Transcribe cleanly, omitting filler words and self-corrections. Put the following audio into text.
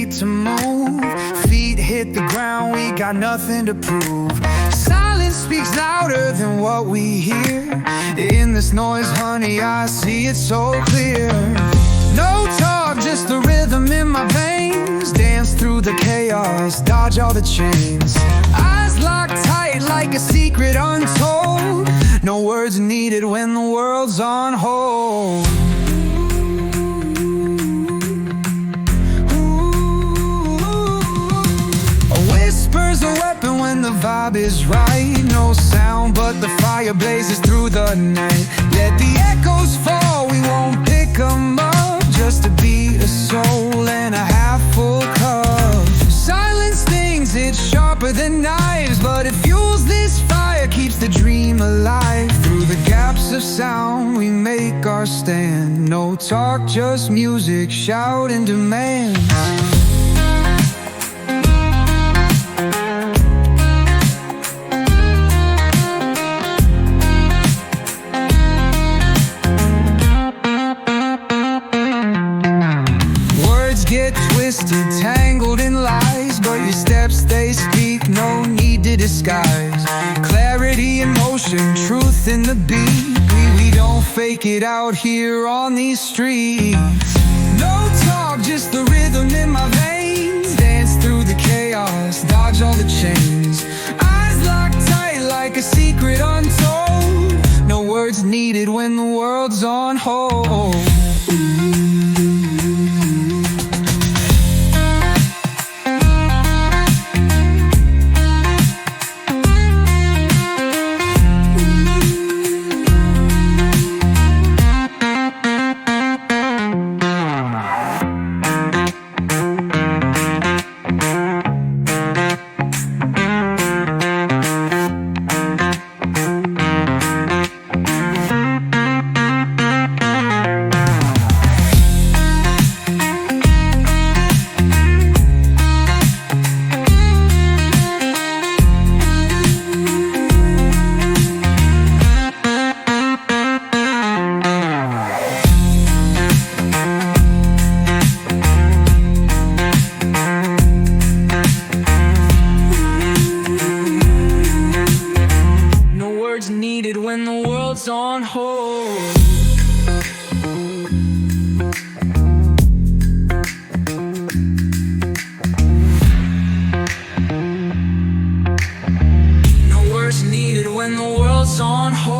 need to move. Feet hit the ground, we got nothing to prove. Silence speaks louder than what we hear. In this noise, honey, I see it so clear. No talk, just the rhythm in my veins. Dance through the chaos, dodge all the chains. Eyes locked tight like a secret untold. No words needed when the world's on hold. A whisper's a weapon when the vibe is right. No sound but the fire blazes through the night. Let the echoes fall, we won't pick them up. Just to be a soul and a half-full cup. Silence stings, it's sharper than knives, but it fuels this fire, keeps the dream alive. Through the gaps of sound, we make our stand. No talk, just music, shout and demand. Get twisted, tangled in lies, but your steps, they speak, no need to disguise. Clarity in motion, truth in the beat. We don't fake it out here on these streets. No talk, just the rhythm in my veins. Dance through the chaos, dodge all the chains. Eyes locked tight like a secret untold. No words needed when the world's on hold. Needed when the world's on hold. No words needed when the world's on hold.